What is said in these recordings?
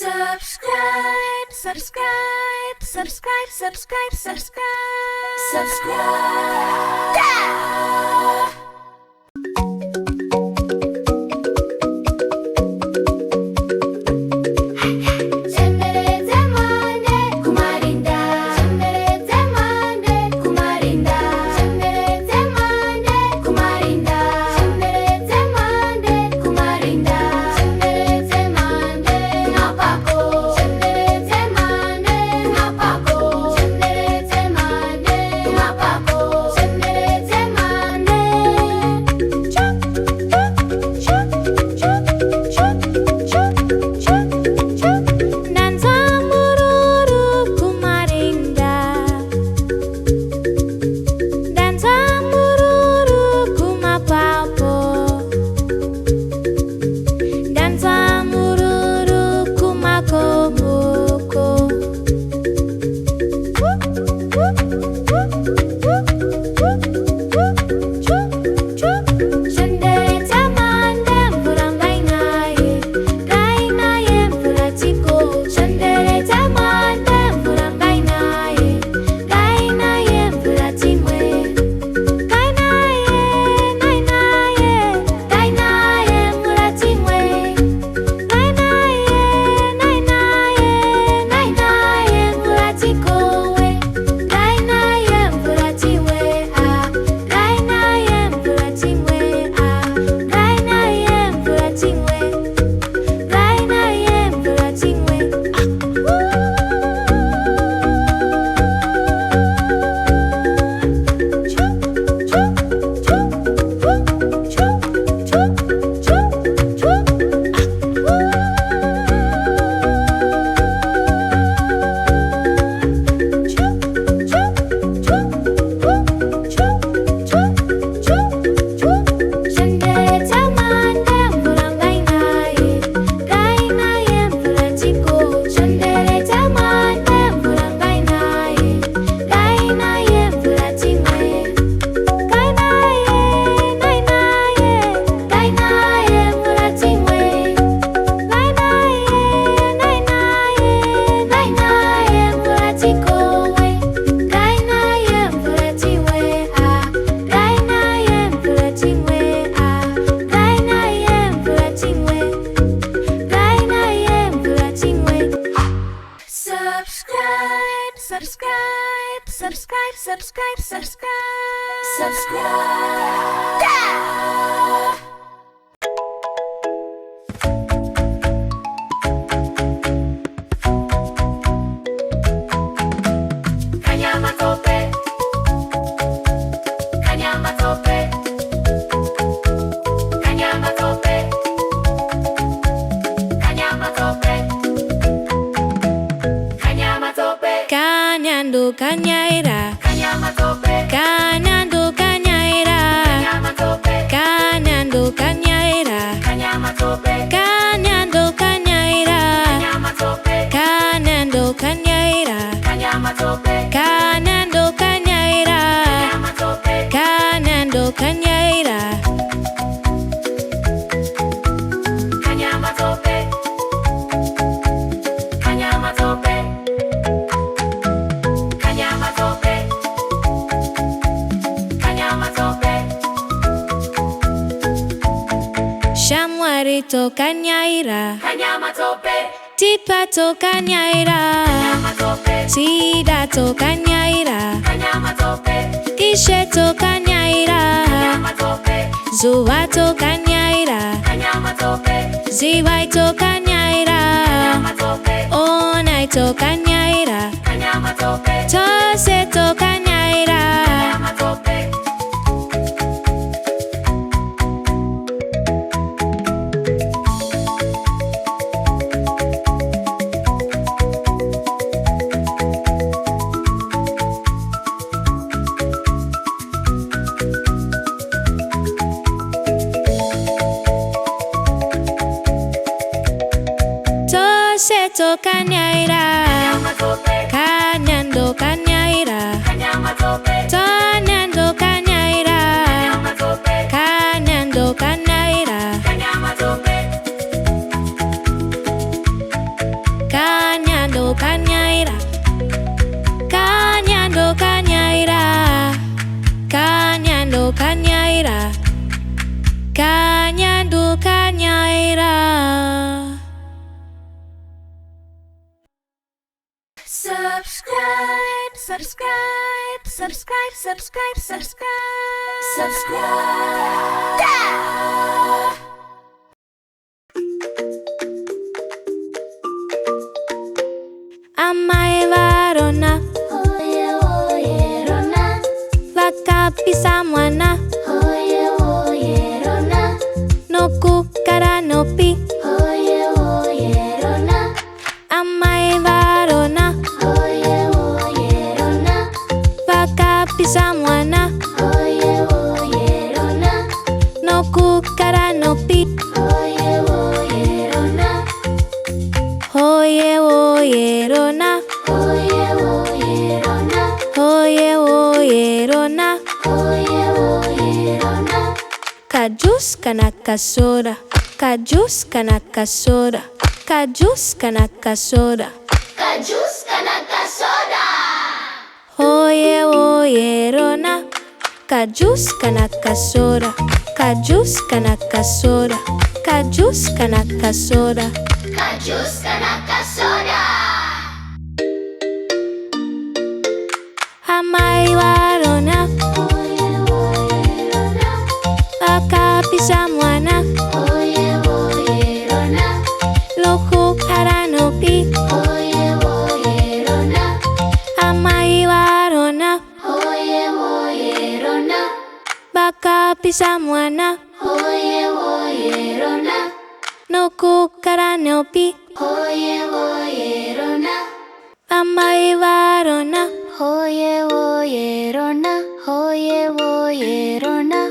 Subscribe, subscribe, subscribe, subscribe, subscribe, subscribe. Chembere DzeMhande kumarinda, Chembere DzeMhande kumarinda, Chembere DzeMhande kumarinda, Chembere DzeMhande kumarinda, Chembere DzeMhande ngapako, Chembere DzeMhande ngapako, Chembere DzeMhande ngapako, Chembere DzeMhande. Chuk chuk chuk chuk chuk chuk chuk. Danza mururu kumarinda, danza mururu kumapapo, danza mururu kumakomoko. Chembere DzeMhande mvura ngainaye, ngainaye mvura tiko. Chembere DzeMhande mvura ngainaye, ngainaye mvura timwe. Ngainaye, ngainaye, ngainaye mvura timwe. Ngainaye, ngainaye, ngainaye mvura tikowe. Ngainaye mvura tiwe, ah. Ngainaye mvura timwe, ah. Ngainaye mvura timwe. Ngainaye mvura timwe, ah. Chembere DzeMhande mvura ngainaye, ngainaye mvura tiko. Chembere DzeMhande mvura ngainaye, ngainaye mvura timwe. Ngainaye, ngainaye, ngainaye mvura timwe. Ngainaye, ngainaye, ngainaye mvura tikowe. Ngainaye mvura tiwe, ah. Ngainaye mvura timwe, ah. Ngainaye mvura timwe. Ngainaye mvura timwe. Subscribe, subscribe, subscribe, subscribe, subscribe, subscribe. Kanya Matope, Kanya Matope, Kanya Matope, Kanya Matope, Kanya Matope, Kanyando kanyaira, Kanya Matope, kanyando kanyaira, Kanya Matope, kanyando kanyaira, Kanya Matope, kanyando kanyaira, Kanya Matope, kanyando kanyaira, Kanya Matope, kanyando kanyaira, Kanya Matope, kanyando kanyaira. Kanya Matope, Kanya Matope, Kanya Matope, Kanya Matope. Shamwari to kanyaira, Kanya Matope, Tipa to kanyaira, Kanya Matope, Tida to kanyaira, Kanya Matope, Ishe to kanyaira, Kanya Matope, Zuwa to kanyaira, Kanya Matope, Ziwai to kanyaira, Kanya Matope, Onai to kanyaira, Kanya Matope, Tose to kanyaira. Kanya Matope. Tose to kanyaira, Kanya Matope, Kanyando kanyaira, Kanya Matope, Tanyando kanyaira, Kanya Matope, Kanyando kanyaira, Kanya Matope, Subscribe, subscribe, subscribe, subscribe, subscribe, subscribe. Amai Varona, Oye, oye, Rona. vakapisa mwana, Oye, oye, Rona. nokukara nopi. Oye, oye, Rona. Amai Varona, Oye, oye, Rona. vakapisa mwana, Oye, oye, Rona. nokukara nopi. Oye, oye, Rona. Oye oye Rona, Oye, oye, Rona. oye oye Rona. Oye, oye, Rona. Kajus kana kasora, kajus kana kasora, kajus kana kasora. Kajus kanaka soda. Oye oye Rona, kajus kana kasora, kajus kana kasora, kajus kana kasora. Kajus kanaka soda. Amai Varona, Oye, oye, Rona. vakapisa mwana, Oye, oye, Rona. lokukara nopi. Oye, oye, Rona. Amai Varona, Oye, oye, Rona. vakapisa mwana, Oye, oye, Rona. nokukara nopi. Oye, oye, Rona. Amai Varona, Oye, oye, Rona. Oye, oye, Rona.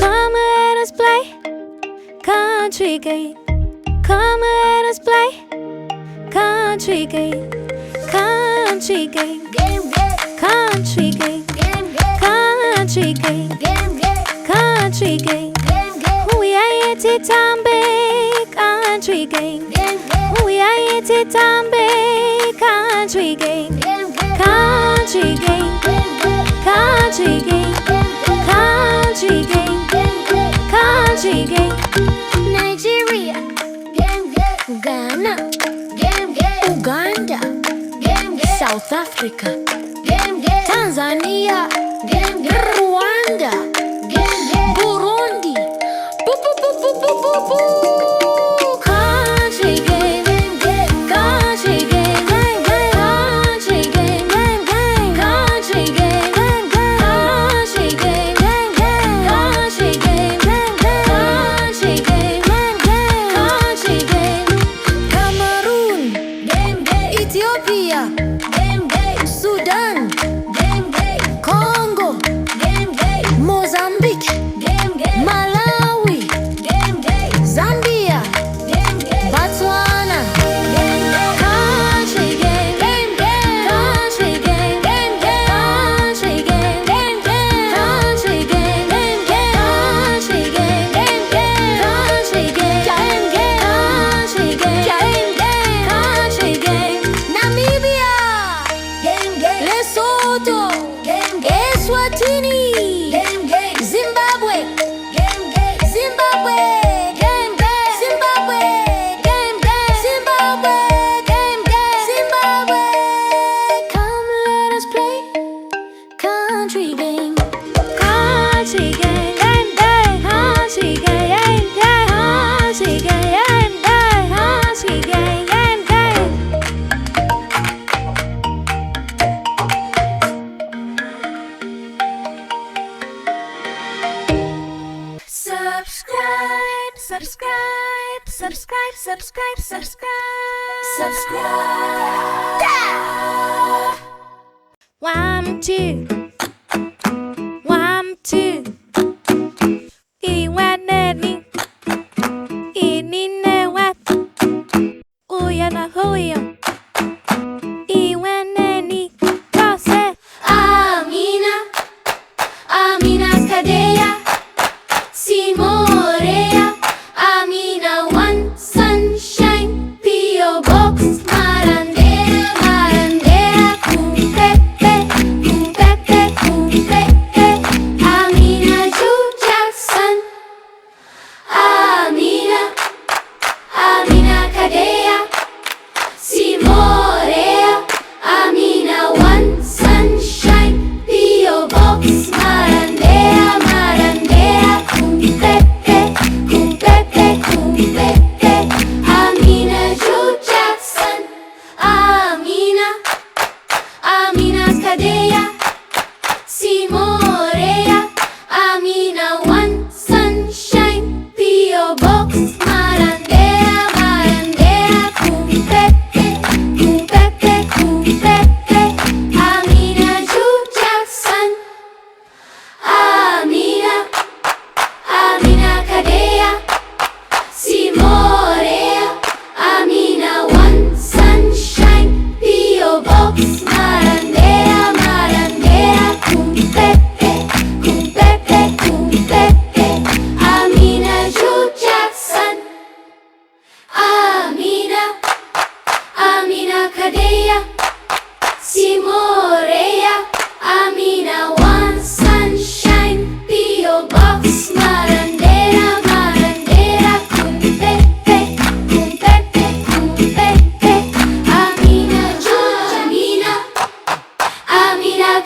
come let us play country game. Come let us play country game. Country game, Game, game, country game, game, game, country game, game, game, country game. game, game, Huyai Titambe, country game. game, game, Huyai Titambe, country game. game, game, Country game, country game, country game, country game. Nigeria, game, game, Ghana, game, game, Uganda, game, game, South Africa, game, game, Tanzania, game, game, Rwanda, game, game, Burundi, boo, boo, boo, boo, boo, boo, boo. Country game, country game, country game, country game, country game, country game, country game, country game. Cameroon, Game, game, Ethiopia, game, game, Sudan, game, game, Congo, game, game, Mozambique, game, game, Malawi, game, game, Zambia, game, game, Botswana. Country game, country game, country game, country game, country game, country game, country game, country game. Namibia, game, game, Lesotho, game, game, Eswatini, game, game, Zimbabwe, game, game, Zimbabwe, game, Zimbabwe, game, Zimbabwe, game, Zimbabwe. Come let us play country game. Country game, country game, country game, country game, subscribe, subscribe, subscribe, subscribe, subscribe, subscribe. 1, 2, 1, 2. Iwaneni, ininewa, uyana huyo. Iwaneni, Tose, Amina,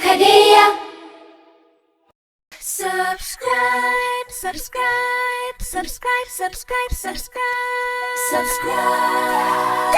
Kadeya. Subscribe, subscribe, subscribe, subscribe, subscribe. Subscribe.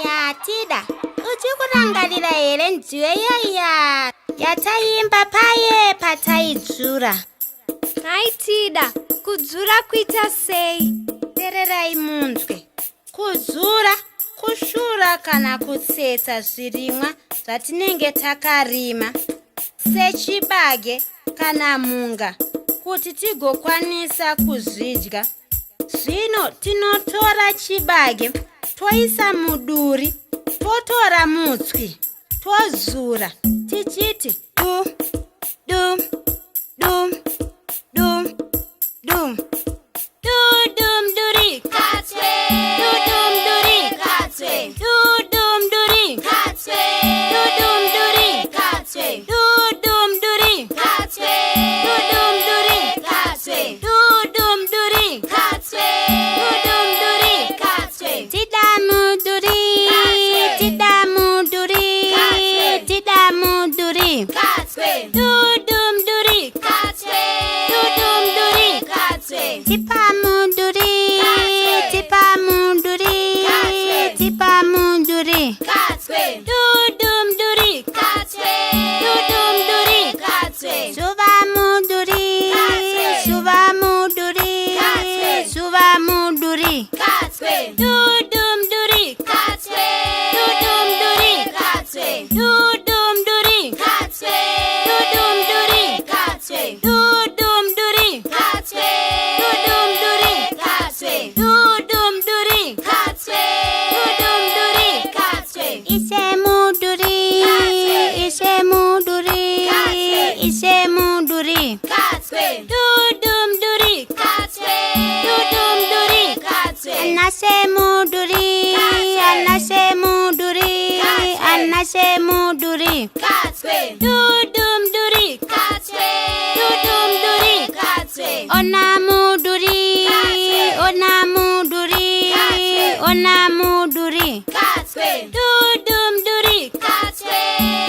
Ya Tida, uchikurangarira here nziyo yaya yataimba paye pataidzura? Hai Tida, kudzura kuita sei? Tererai munzwe. Kudzura, kushura kana kutsetsa zvirimwa zvatinenge takarima sechibage kana munga kuti tigokwanisa kuzvidya. Zvino tinotora chibage toisa muduri, totora mutswi, tozura, tichiti dum, dum, dum, dum, dum. Dudum duri katswe, dudum duri katswe, dudum duri katswe, dudum duri katswe, dudum duri katswe, dudum duri katswe, dudum duri katswe, dudum duri katswe. Tida muduri, tida muduri, tida muduri katswe, dudum duri katswe, dudum duri katswe. Tipa muduri, tipa muduri, tipa muduri katswe, dudum duri katswe, dudum duri katswe. Zuva muduri, zuva muduri, zuva muduri katswe, dudum duri katswe, dudum duri katswe, dudum duri katswe, dudum duri katswe, dudum duri katswe, dudum duri katswe, dudum duri katswe, dudum duri katswe. Ise muduri, ise muduri, ise muduri katswe, dudum duri katswe, dudum duri katswe. Anase muduri, anase muduri, anase muduri katswe, dudum duri katswe, dudum duri katswe. Ona muduri, ona muduri, ona muduri katswe, dudum duri katswe,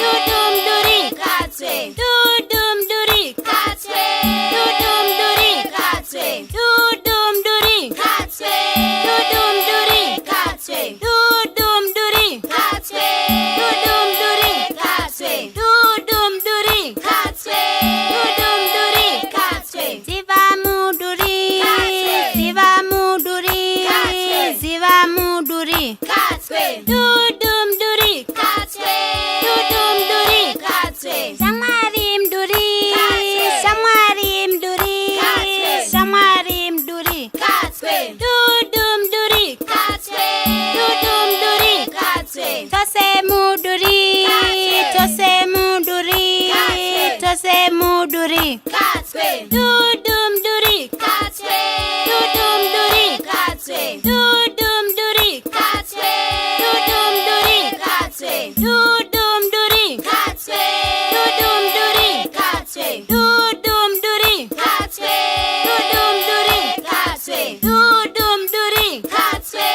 dudum duri katswe, dudum duri katswe, dudum duri katswe, dudum duri katswe, dudum duri katswe, dudum duri katswe, dudum duri katswe, dudum duri katswe, dudum duri katswe. Ziva muduri, ziva muduri, ziva muduri katswe, dudum duri katswe, dudum duri katswe. Shamwari mduri, shamwari mduri, shamwari mduri katswe, dudum duri katswe, dudum duri katswe. Tose muduri, tose muduri, tose muduri katswe, dudum duri katswe, dudum duri katswe, dudum duri katswe, dudum duri katswe, dudum duri katswe, dudum duri katswe, dudum duri katswe, dudum duri katswe, dudum duri katswe, dudum duri katswe.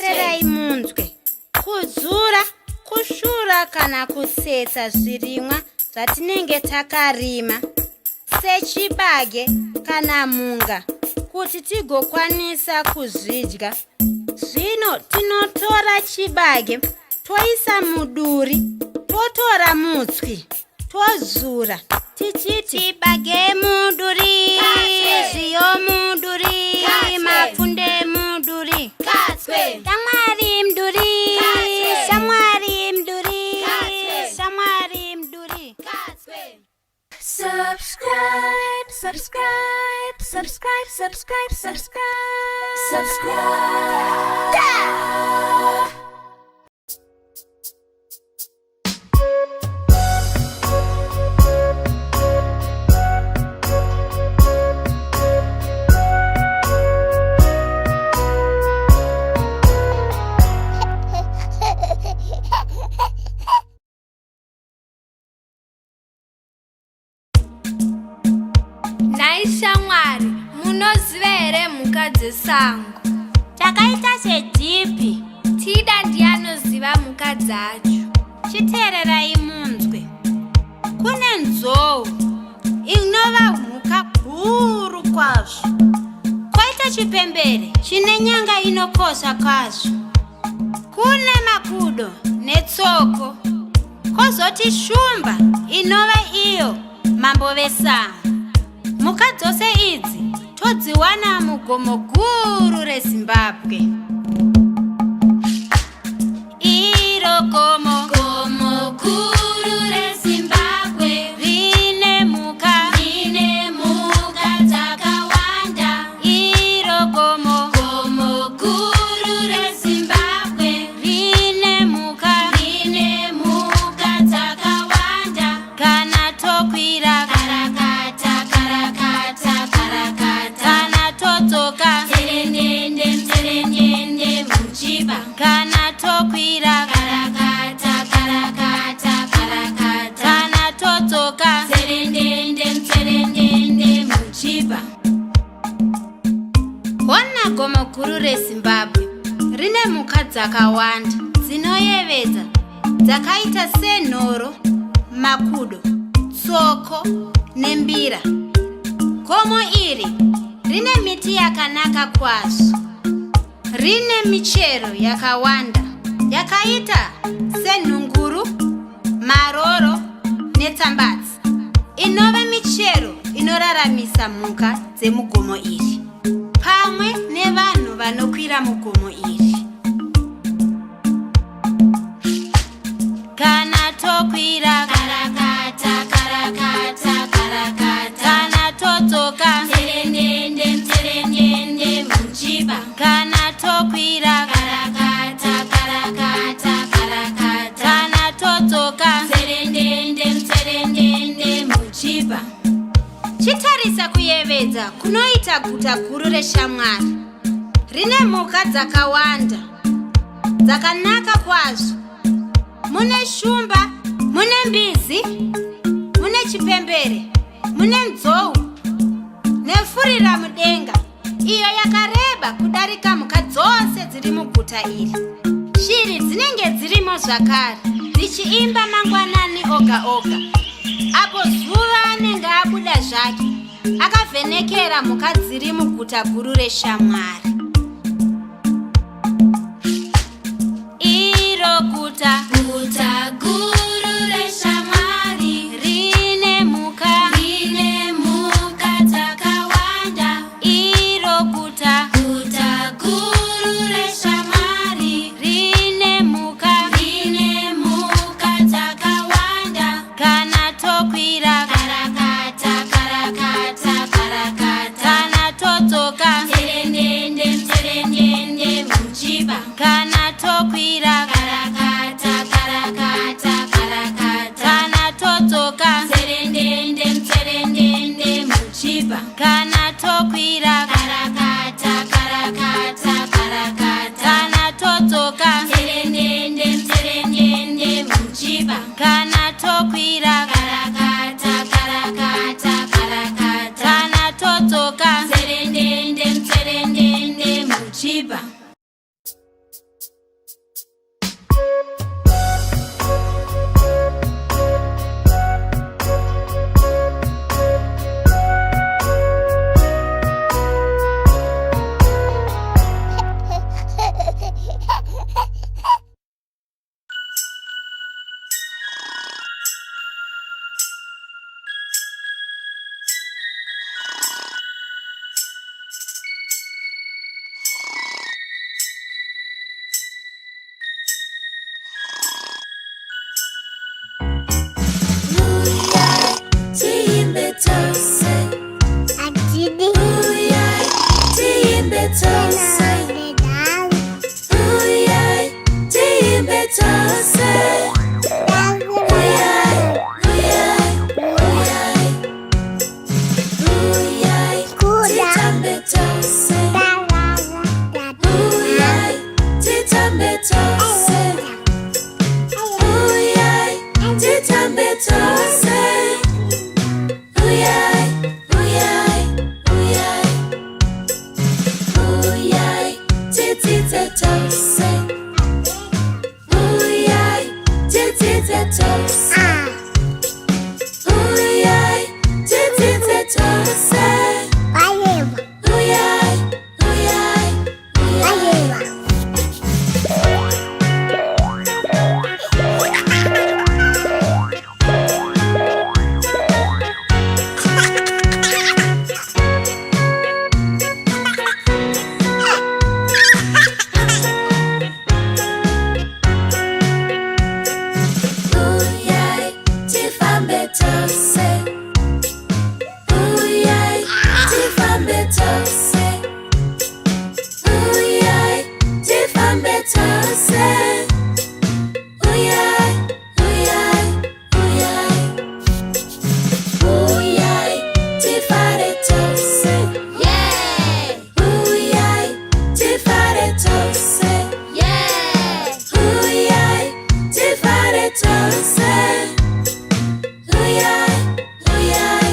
Tererai munzwe. Kudzura, kushura kana kutsetsa zvirimwa zvatinenge takarima sechibage kana munga kuti tigokwanisa kuzvidya. Zvino tinotora chibage, toisa muduri, totora mutswi, tozura, tichiti chibage muduri, ziyo muduri, mapfunde muduri katswe, shamwari mduri, shamwari mduri, shamwari mduri katswe. Subscribe, subscribe, subscribe, subscribe, subscribe. Subscribe. dzesango. Takaita sedhipi. Tida ndianoziva mhuka dzacho. Chiteererai munzwe. Kune nzou inova mhuka guru kwazvo. Koita chipembere chine nyanga inokosha kwazvo. Kune makudo netsoko. Kozoti shumba inova iyo mambo vesango. Mhuka dzose idzi todziwana mugomo guru reZimbabwe. Iro gomo guru reZimbabwe rine mhuka dzakawanda. Iro gomo guru reZimbabwe rine mhuka dzakawanda. Kana tokwira karakata kana todzoka tserendende muchiba. Kana tokwira karakata kana todzoka tserendende muchiba. Ona gomo guru reZimbabwe rine mhuka dzakawanda dzinoyevedza dzakaita senhoro, makudo, tsoko nembira. Gomo iri rine miti yakanaka kwazvo. Rine michero yakawanda yakaita senhunguru, maroro netsambatsi. Inova michero inoraramisa mhuka dzemugomo iri pamwe nevanhu vanokwira mugomo iri. Kana tokwira karakata kana todzoka tserendende muchiba. Kana tokwira karakata kana todzoka tserendende muchiba. Chitarisa kuyevedza kunoita guta guru reShamwari. Rine mhuka dzakawanda dzakanaka kwazvo. Mune shumba, mune mbizi, mune chipembere, mune nzou nefurira mudenga iyo yakareba kudarika mhuka dzose dziri muguta iri. Shiri dzinenge dzirimo zvakare dzichiimba mangwanani oga oga. Apo zuva anenge abuda zvake akavhenekera mhuka dziri muguta guru reShamwari. Iro guta guru reShamwari rine mhuka dzakawanda. Iro guta guru reShamwari rine mhuka dzakawanda. Kana tokwira karakata kana todzoka tserendende muchiba. Kana tokwira karakata kana todzoka tserendende muchiba. Kana tokwira karakata kana todzoka tserendende muchiba. Kana tokwira karakata kana todzoka tserendende muchiba. Tose. Huyai, tifambe Tose. Huyai, huyai, huyai. Huyai, tifare Tose. Yeah. Huyai, tifare Tose. Yeah. Huyai, tifare Tose. Huyai, huyai,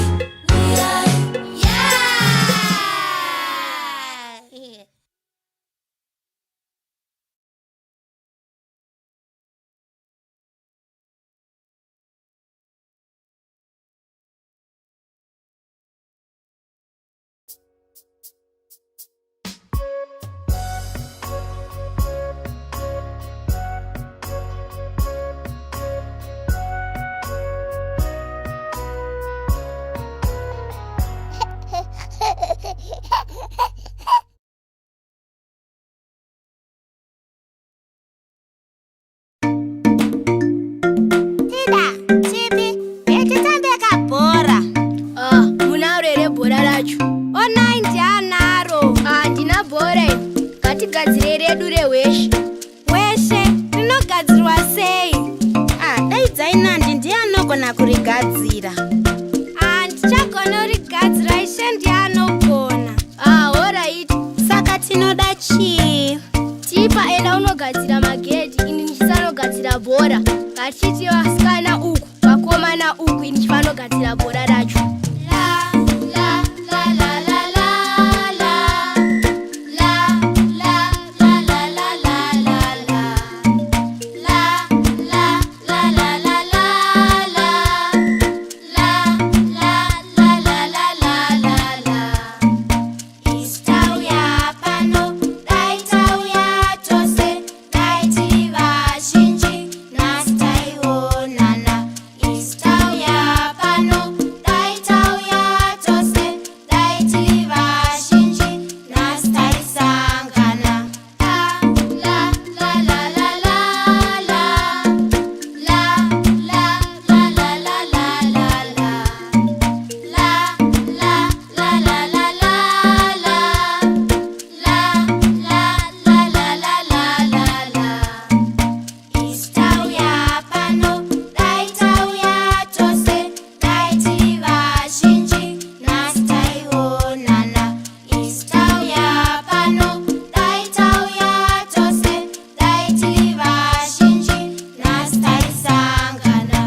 huyai. Yeah. Tida, Tipi, Titambe kabhora. Munaro ere bhora racho? Onai ndianaro. Ndina bhora ini. Ngatigadzire redu reweshe. Weshe, rinogadzirwa sei? Daidzai Nandi ndianogona kurigadzira. Ndichagona kurigadzira, Ishe ndianogona. Alright. Saka tinoda chii? Tipa enda unogadzira magedhi, ini ndichanogadzira bhora. Ngatichiti vasikana uku, vakomana uku, ini ndifanogadzira bhora racho. Isu Tauya Pano, dai Tauya Tose, dai tiva shinji, nasi taionana. Isu Tauya Pano, dai Tauya Tose, dai tiva shinji, nasi taisangana. La la la la la la la la la la la la la la la la la la la la Isu Tauya Pano, dai Tauya Tose, dai tiva shinji, nasi taionana. Isu Tauya Pano, dai Tauya Tose, dai tiva shinji, nasi taisangana.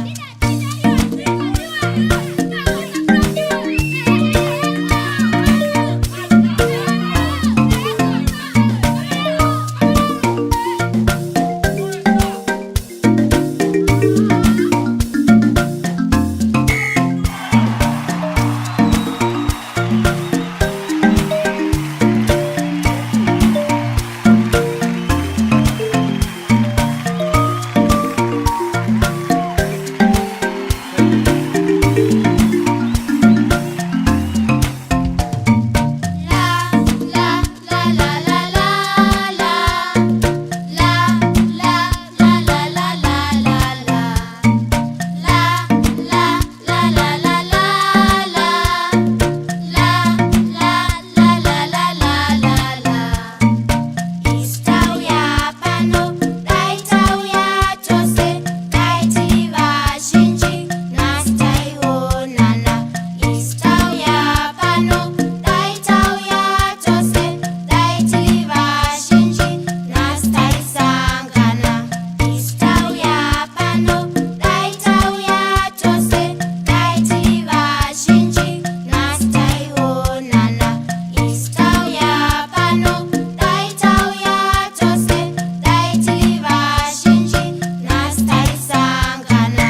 Isu Tauya Pano, dai Tauya Tose, dai tiva shinji, nasi taionana. Isu Tauya Pano, dai Tauya Tose, dai tiva shinji, nasi taisangana. Isu Tauya Pano, dai Tauya Tose, dai tiva shinji, nasi taionana. Isu Tauya Pano, dai Tauya Tose, dai tiva shinji, nasi taisangana.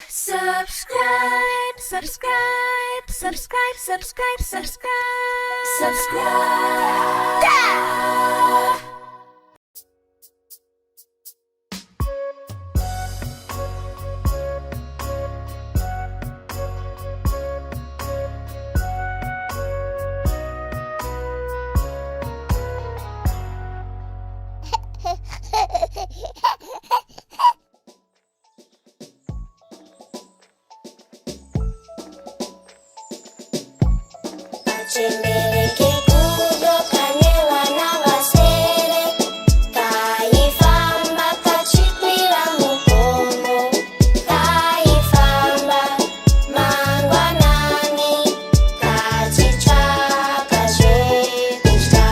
Subscribe, subscribe, subscribe, subscribe, subscribe, subscribe. Kachembere Kegudo kane vana vasere, kaifamba kachikwira mugomo, kaifamba mangwanani, kachitsvaka zvekudya.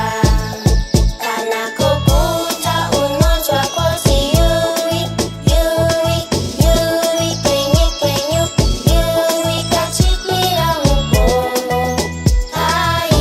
Kana kuguta unonzwa kozi yuwi, yuwi, yuwi, kwenyu, kwenyu, yuwi, kachikwira mugomo, kaifamba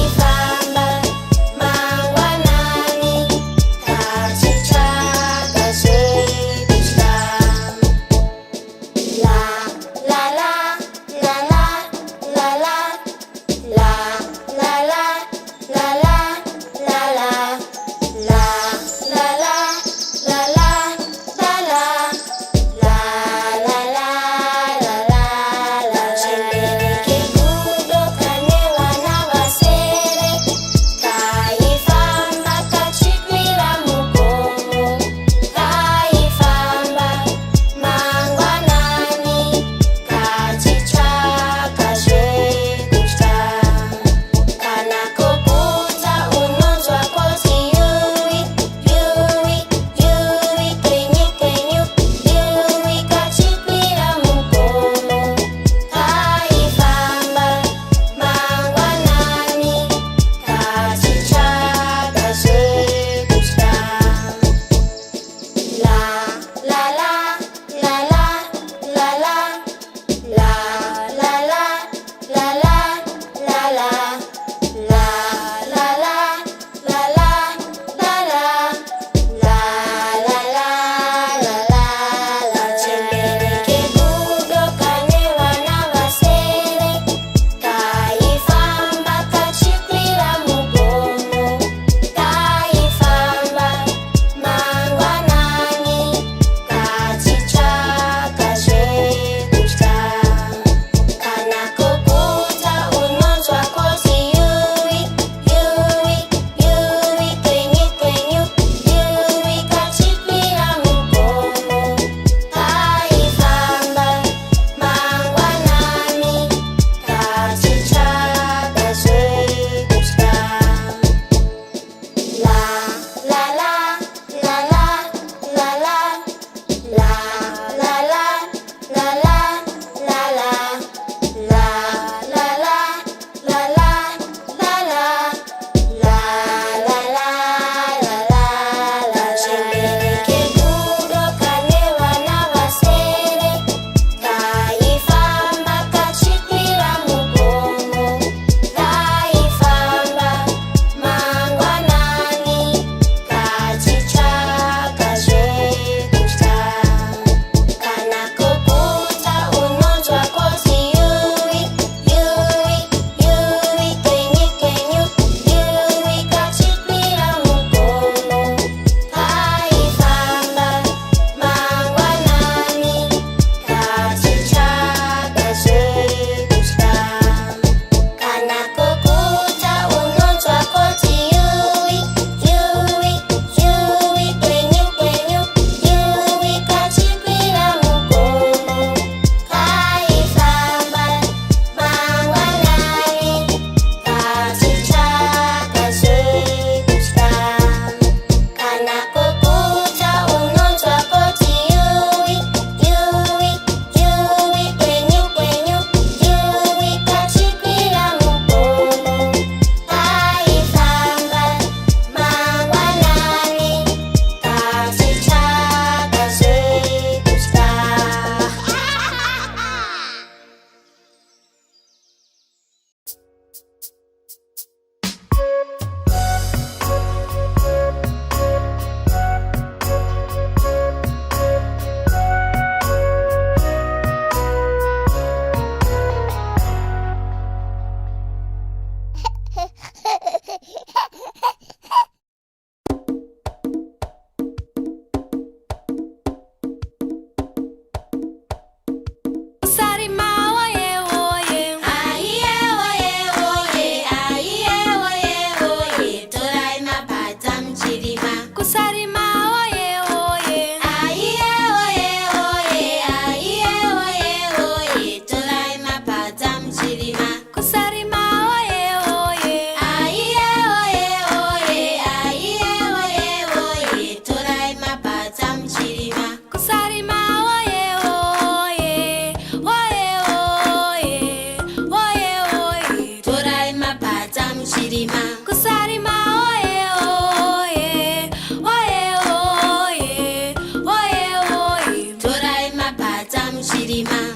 muchirima.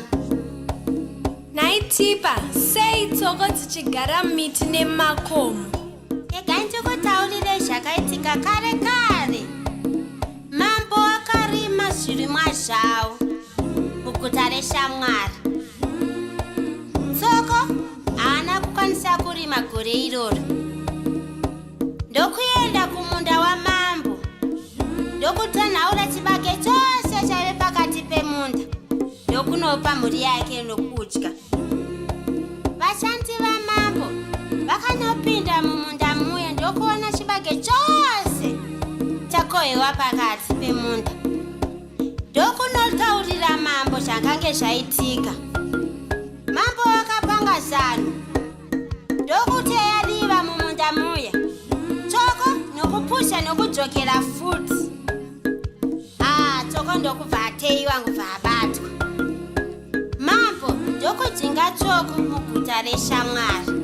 Naitipa, sei tsoko tichigara miti nemakomo. Ndikutaurire zvakaitika kare kare. Mambo akarima zvirimwa zvawo muguta reShamwari. Tsoko haana kukwanisa kurima gore iroro. Ndokuenda kumunda wamambo ndokutanhaura chibage chose chaive pakati pemunda ndokunopa mhuri yake nokudya. Vashandi vamambo vakanopinda mumunda muya ndokuona chibage chose chakohwewa pakati pemunda. Ndokunotaurira mambo zvakange zvaitika. Mambo akapanga zano ndokuti yadiva mumunda muya tsoko nokupusha nokudzokera futi. Tsoko ndokubva ateiwa ngubva abatwa. Mambo ndokudzinga tsoko muguta reShamwari.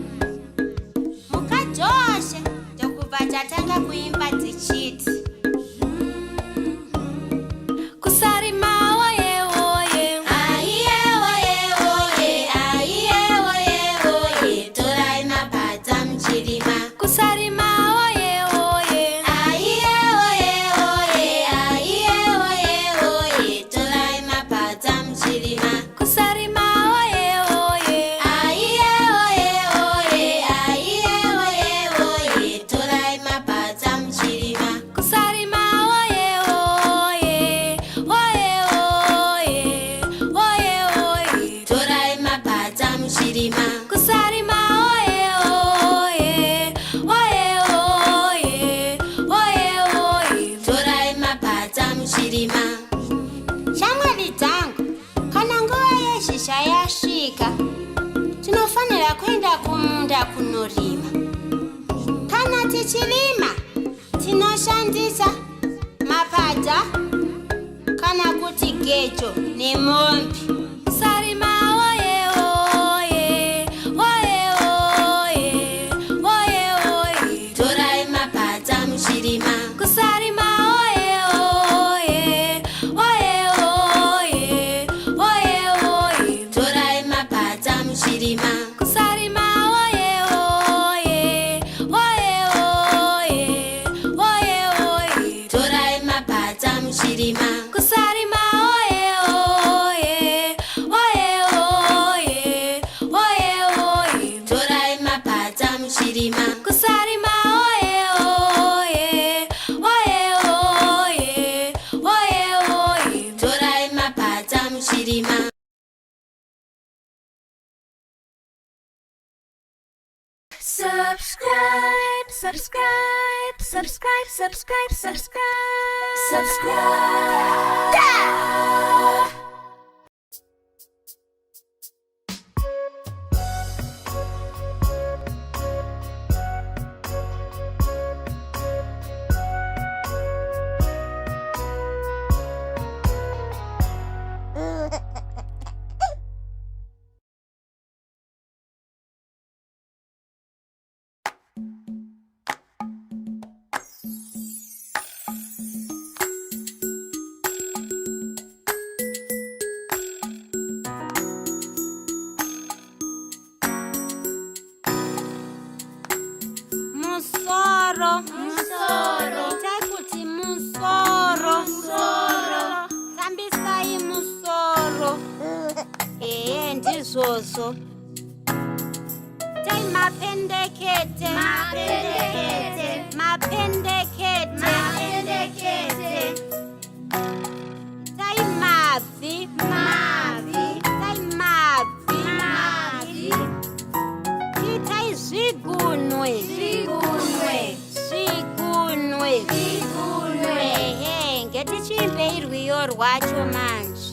Muka dzoshe ndokubva tatanga kuimba dzichiti Kusarima woye woye, aiye woye woye, aiye woye woye, torai mapadza muchirima. kusarima woye woye, Aiye woye woye, aiye woye woye, torai mapadza muchirima. kusarima woye woye, Aiye woye woye, aiye woye woye, torai mapadza muchirima. kusarima woye woye, woye woye, woye woye, Torai mapadza muchirima. kusarima woye woye, woye woye, woye woye. Torai mapadza muchirima. Shamwari dzangu, kana nguva yezhizha yasvika, tinofanira kuenda kumunda kunorima. Kana tichirima, tinoshandisa mapadza kana kuti gejo nemombe. Kusarima woye woye, woye woye, woye woye. Torai mapadza muchirima. Kusarima woye woye, woye woye, woye woye. Torai mapadza muchirima. Kusarima woye woye, woye woye, woye woye. Torai mapadza muchirima. Kusarima woye woye, woye woye, woye woye. Torai mapadza muchirima. Kusarima woye woye, woye woye, woye woye. Torai mapadza muchirima. Subscribe, subscribe, subscribe, subscribe, subscribe, subscribe. Musoro, musoro, taikuti musoro, musoro, tambisai musoro. Ndizvozvo. Tai mapendekete, mapendekete, mapendekete, mapendekete. Tai mabvi, mabvi, tai mabvi, mabvi. Tai zvigunwe, zvigunwe, zvigunwe, zvigunwe. Ngatichimbei rwiyo rwacho manje.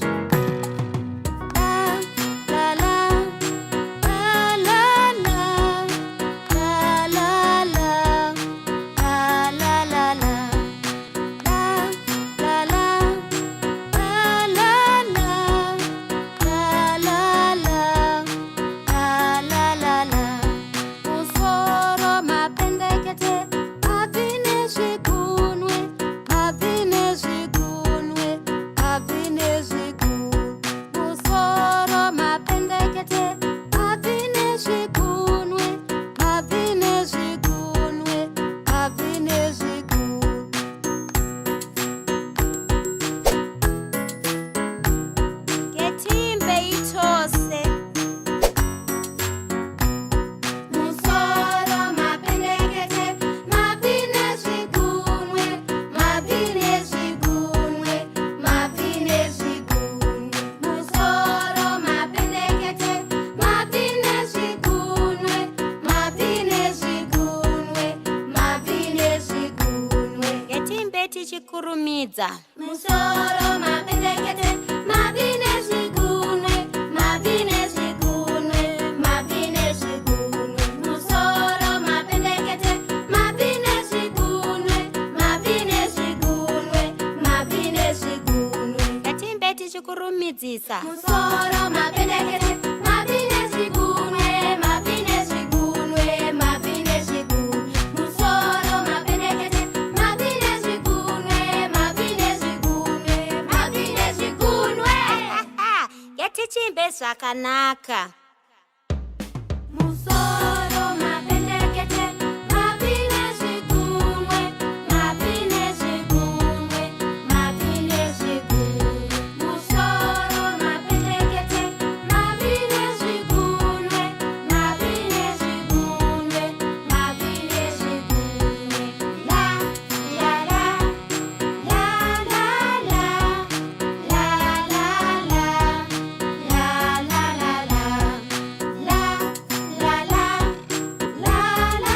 kukurumidza. Musoro Mapendekete, mapine zvigunwe, mapine zvigunwe, mapine zvigunwe. Musoro Mapendekete, mapine zvigunwe, mapine zvigunwe, mapine zvigunwe. Ngatimbe tichikurumidzisa. Musoro Mapendekete, mapine zvigunwe, mapine zvigunwe, mapine zvigunwe. Musoro Mapendekete, mapine zvigunwe, mapine zvigunwe, mapine zvigunwe. Ngatichimbe zvakanaka. Musoro Mapendekete, mapine zvigunwe, mapine zvigunwe, mapine zvigunwe. Musoro Mapendekete, mapine zvigunwe, mapine zvigunwe, mapine zvigunwe. La la la la la la la la la la la la la. La la la la la la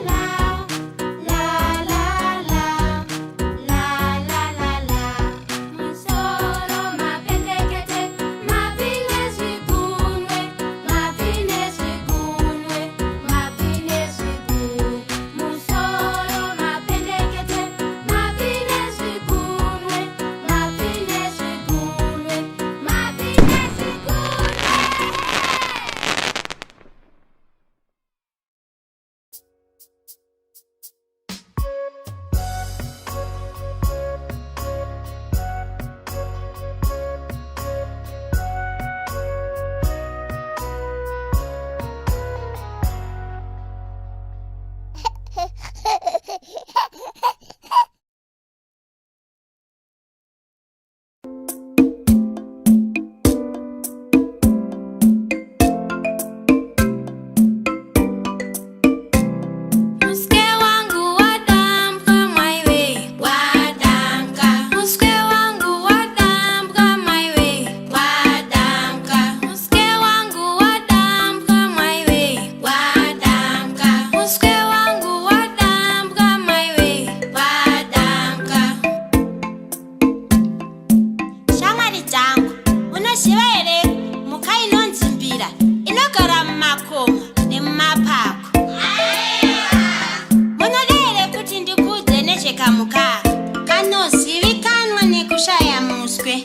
la la la la la la la. Musoro Mapendekete, mapine zvigunwe, mapine zvigunwe, mapine zvigunwe. Musoro Mapendekete, mapine zvigunwe, mapine zvigunwe, mapine zvigunwe. Muswe wangu wadambuka my way, wadambuka. Muswe wangu wadambuka my way, wadambuka. Muswe wangu wadambuka my way, wadambuka. Muswe wangu wadambuka my way, wadambuka. Shamwari dzangu, unoziva here mhuka inonzi mbira inogara mumakomo nemumapako? Munoda here kuti ndikudze nezvekamhuka kanozivikanwa nekushaya muswe?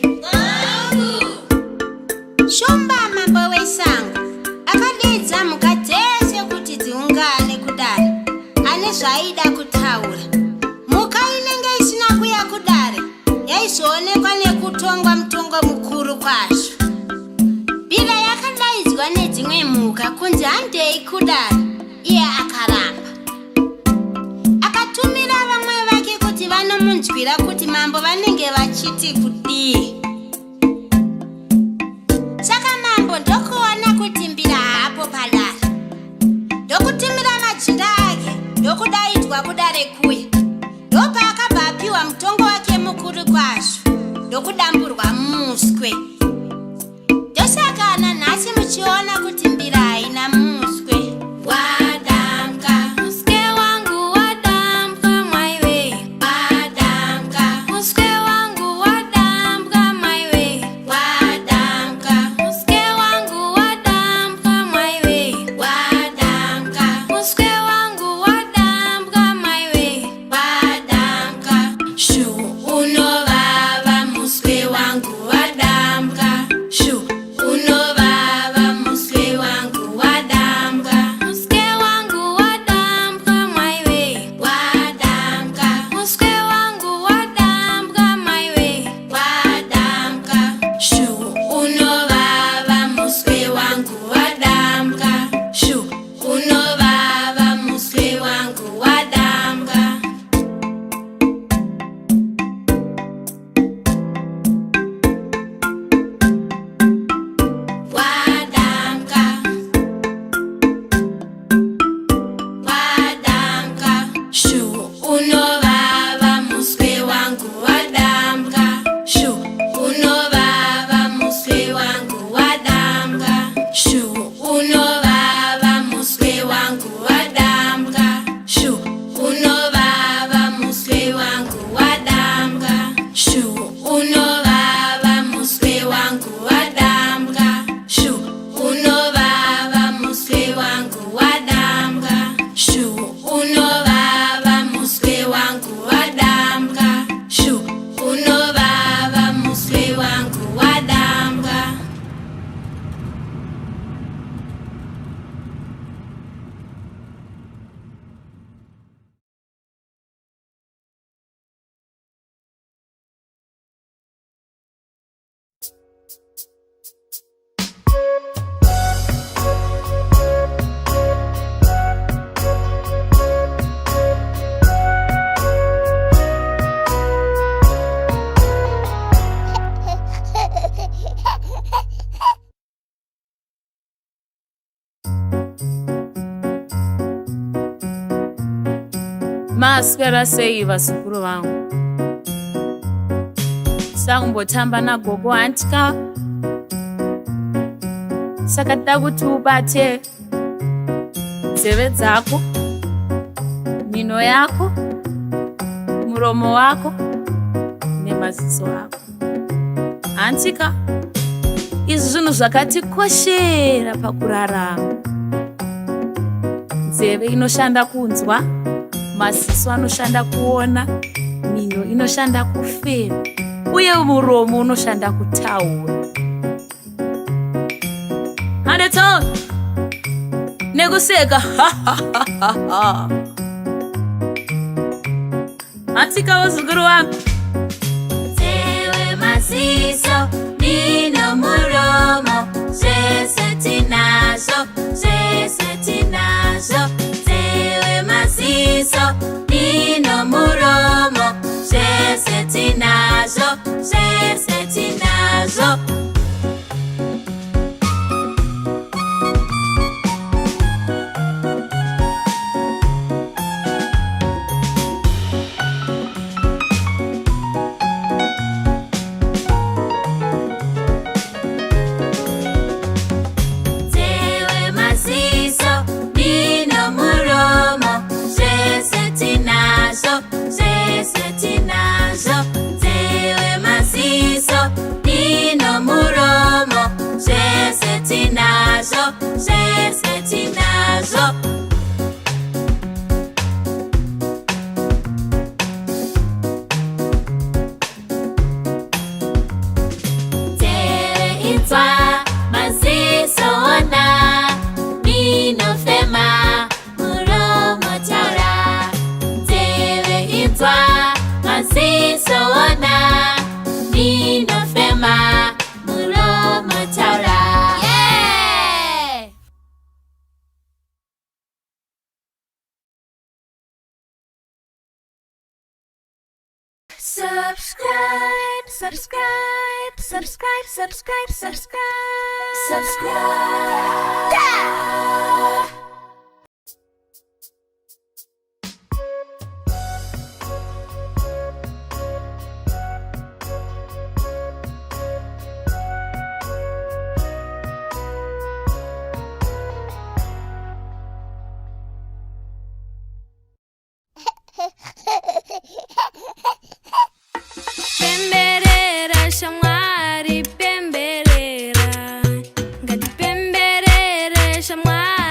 Shumba mambo wesango akadedza mhuka dzese kuti dziungane kudare. Ane zvaida kutaura. Mhuka inenge isina kuya kudare yaizoonekwa nekutongwa mutongo mukuru kwazvo. Mbira yakadaidzwa nedzimwe mhuka kunzi handei kudare, iye akaramba. Akatumira vamwe vake kuti vanomunzwira kuti mambo vanenge vachiti kudii. Saka mambo ndokuona kuti mbira hapo padare, ndokutumira majinda ake ndokudaidzwa kudare kuya. Ndopaakabva apiwa mutongo wake mukuru kwazvo ndokudamburwa muswe. Ndosaka nanhasi muchiona kuti mbira haina muswe. Wadambuka. Muswe wangu wadambuka my way, wadambuka. Muswe wangu wadambuka my way, wadambuka. Muswe wangu wadambuka my way, wadambuka. Muswe wangu wadambuka my way, wadambuka. Shu unovava muswe wangu wadambuka. Maswera sei vazukuru vangu? Sakumbotamba nagogo antika. Saka toda kuti ubate nzeve dzako, mhino yako, muromo wako nemaziso ako. Antika, izvi zvinhu zvakatikoshera pakurarama. Nzeve inoshanda kunzwa, maziso anoshanda kuona, mhino inoshanda kufema, uye muromo unoshanda kutaura. Handeton nekuseka. Antika wazukuru wangu. Nzeve, maziso, mhino, muromo, zvese tinazvo, zvese tinazvo. Nzeve, maziso, mhino, muromo, zvese tinazvo, zvese tinazvo. Subscribe, subscribe, subscribe, subscribe, subscribe, subscribe. Yeah! Pemberera, Shamwari, Pemberera. Ngati Pemberera, Shamwari.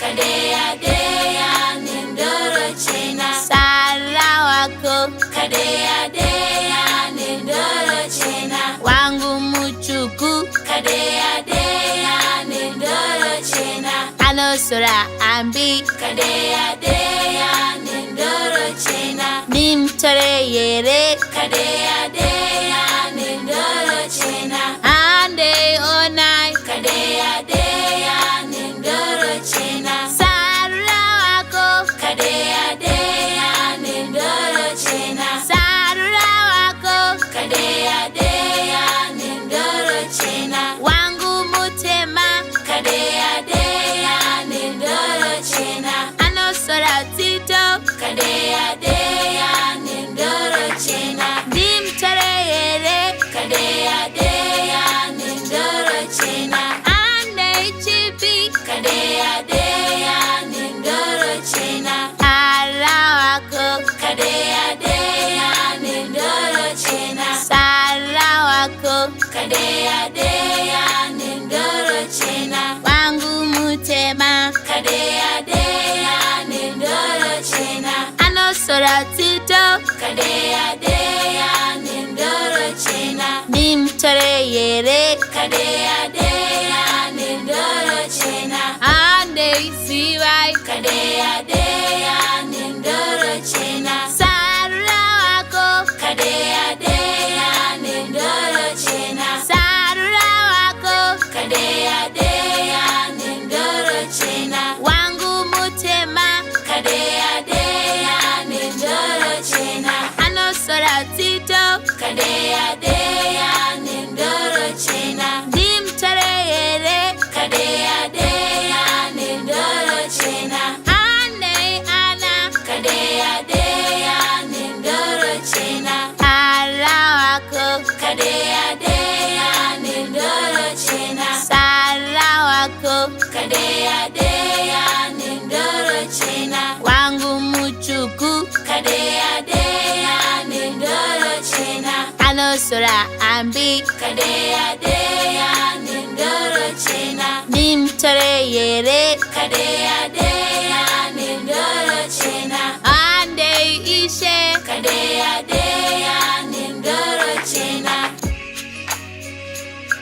Kadeya deya nendoro chena. Sarura Wako. Kadeya deya nendoro chena. Wangu muchuku. Kadeya deya nendoro chena. Anosora ambi. Kadeya deya nendoro chena. Nimtore yere. Kadeya deya nendoro chena. Ande onai. Kadeya deya nendoro chena. Sarura Wako. Kadeya deya nendoro chena. Sarura Wako. Kadeya deya nendoro chena. Wangu mutema. Kadeya deya nendoro chena. Anosora tito. Kadeya deya nendoro chena. Dimtare yere. Kadeya deya nendoro chena. Ande chipi. Kadeya deya nendoro chena. Sarura Wako. Kadeya deya nendoro chena. Sarura Wako. Kadeya deya nendoro chena. Wangu mutema. Kadeya deya nendoro chena. Anosora tito. Kadeya deya nendoro chena. Nimtore yere. Kadeya deya nendoro chena. Ande isiwai. Kadeya deya nendoro chena. Sarura Wako. Kadeya deya nendoro chena. Sarura Wako. Kadeya deya nendoro chena. Wangu mutema. Kadeya deya nendoro chena. Anosora tito. Kadeya deya nendoro chena. Dimtare yere. Kadeya deya nendoro chena. Ane ana. Kadeya deya nendoro chena. Sarura Wako. Kadeya deya nendoro chena. Sarura Wako. Kadeya deya nendoro chena. Wangu muchuku. Kadeya deya nendoro chena. Anosora ambi. Kadeya deya nendoro chena. Nimtore yere. Kadeya deya nendoro chena. Ande ishe. Kadeya deya nendoro chena.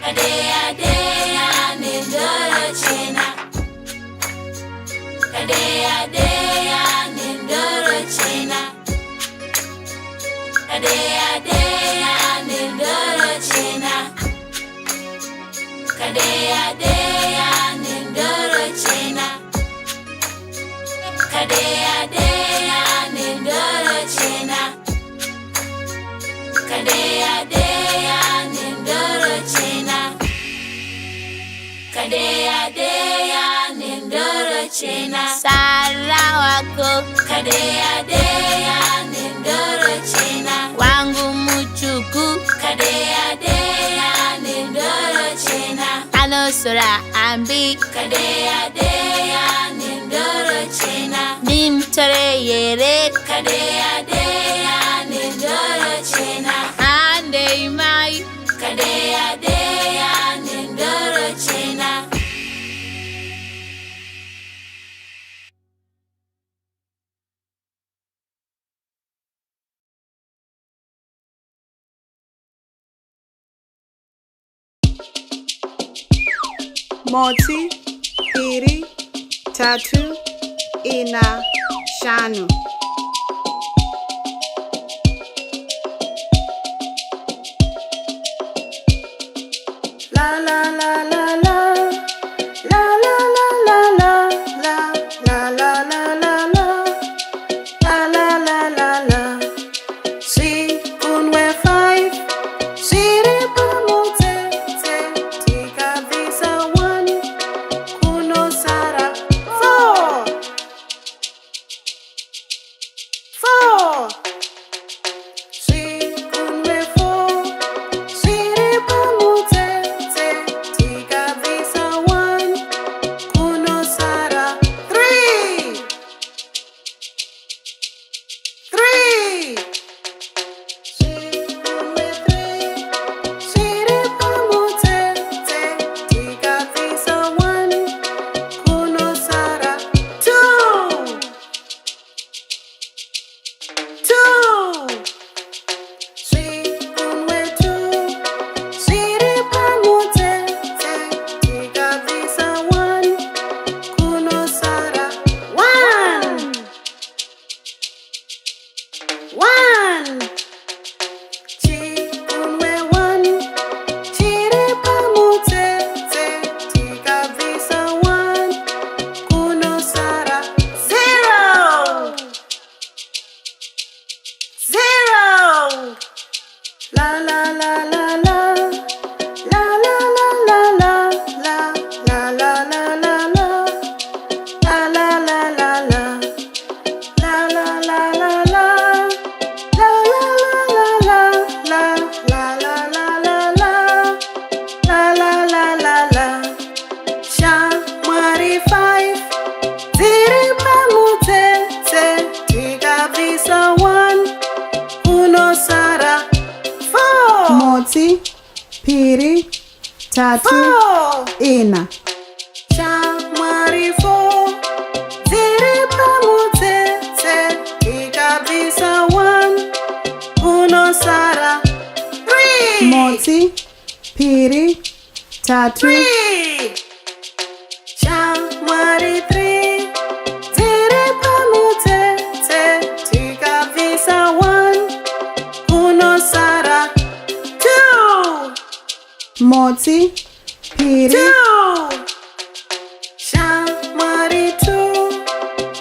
Kadeya deya nendoro chena. Kadeya deya nendoro chena. Kadeya deya nendoro chena. Kadeya deya nendoro chena. Kadeya deya nendoro chena. Kadeya deya nendoro chena. Kadeya deya nendoro chena. Sarura Wako. Kadeya deya nendoro chena. Wangu muchuku. Kadeya deya nendoro chena. Anosora ambi. Kadeya deya nendoro chena. Nimtore yere. Kadeya deya nendoro chena. Ande imai. Kadeya deya nendoro chena. Moti, iri, tatu, ina, shanu. La la la la la, la la la la la, la la la la la la, la la la la la. Si unwe 5, siri pamote te, tika visa 1, kuno sara 4, 4. Si unwe 4, siri pamote te, tika Piri, tatu, ina. Shamwari 4. Dziri pamutsetse, tikabvisa 1. Kunosara 3. Motsi, piri, tatu, 3. Shamwari 3. Dziri pamutsetse, tikabvisa 1. Kunosara 2. Motsi, piri, 2. Shamwari 2.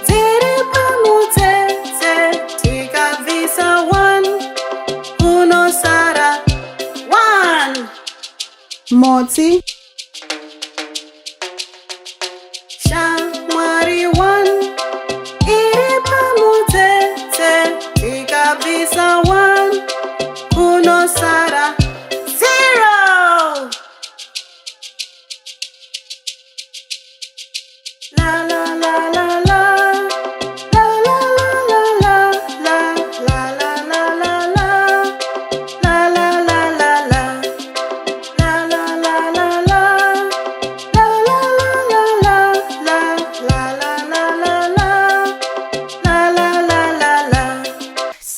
Dziri pamutsetse, tikabvisa 1. Kunosara 1. Motsi, Shamwari 1. Iri pamutsetse, tikabvisa 1. Kunosara 0. La la la la la. La la la la la. La la la la la. La la la la la. La la la la la. La la la la la. La la la la la. La la la la la.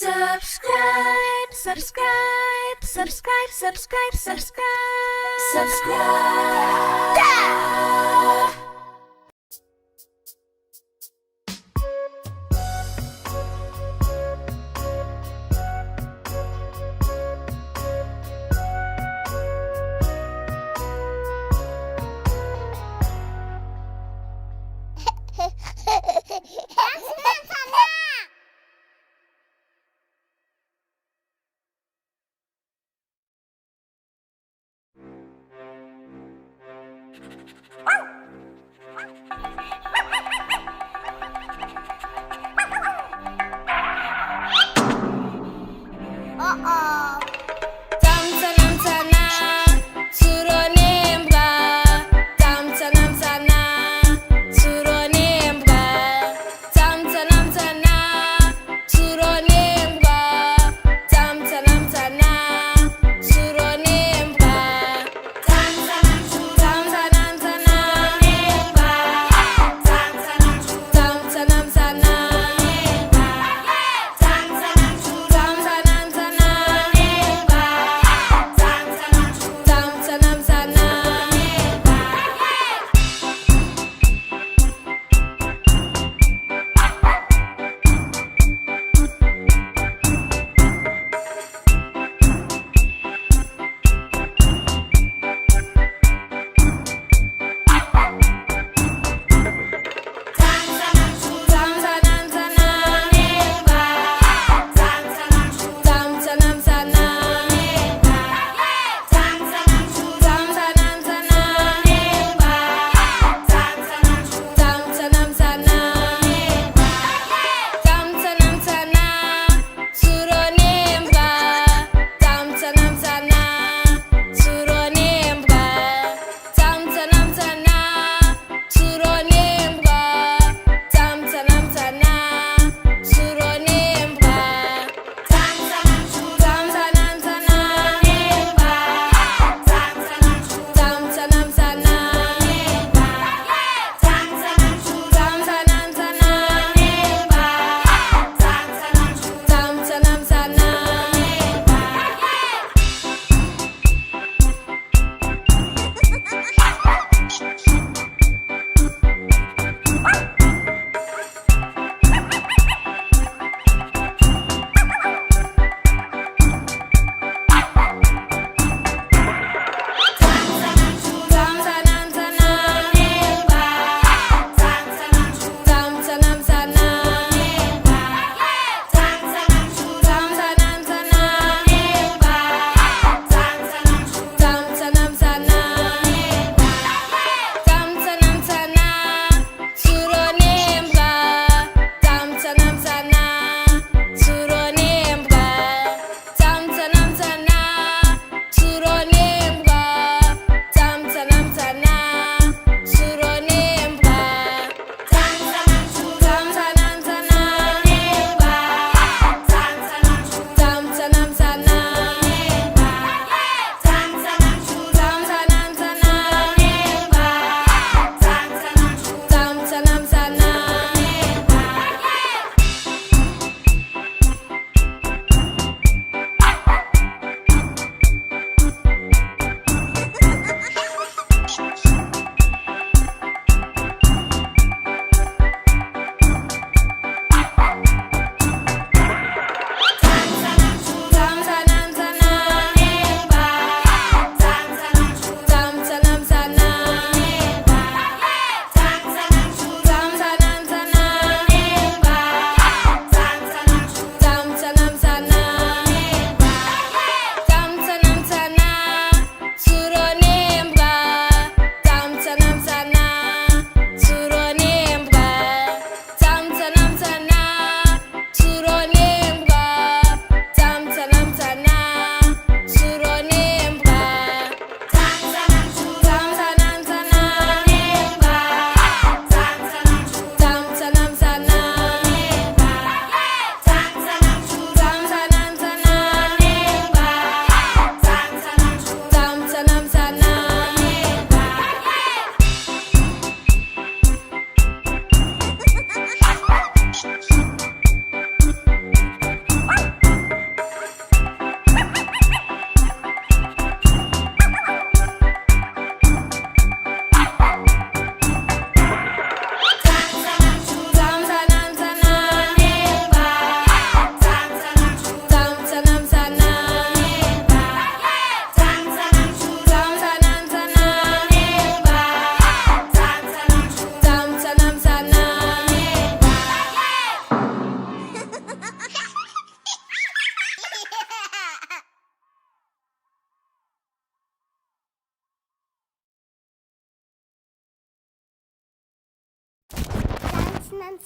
Subscribe, subscribe, subscribe, subscribe, subscribe, subscribe.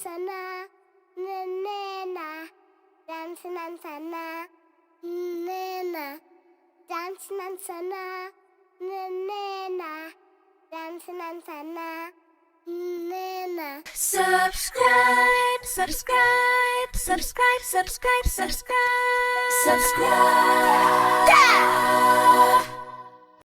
Nansana, Nena, Dance Nansana, Nena, Dance Nansana, Nena, Dance Nansana, Nena. Subscribe, subscribe, subscribe, subscribe, subscribe, subscribe.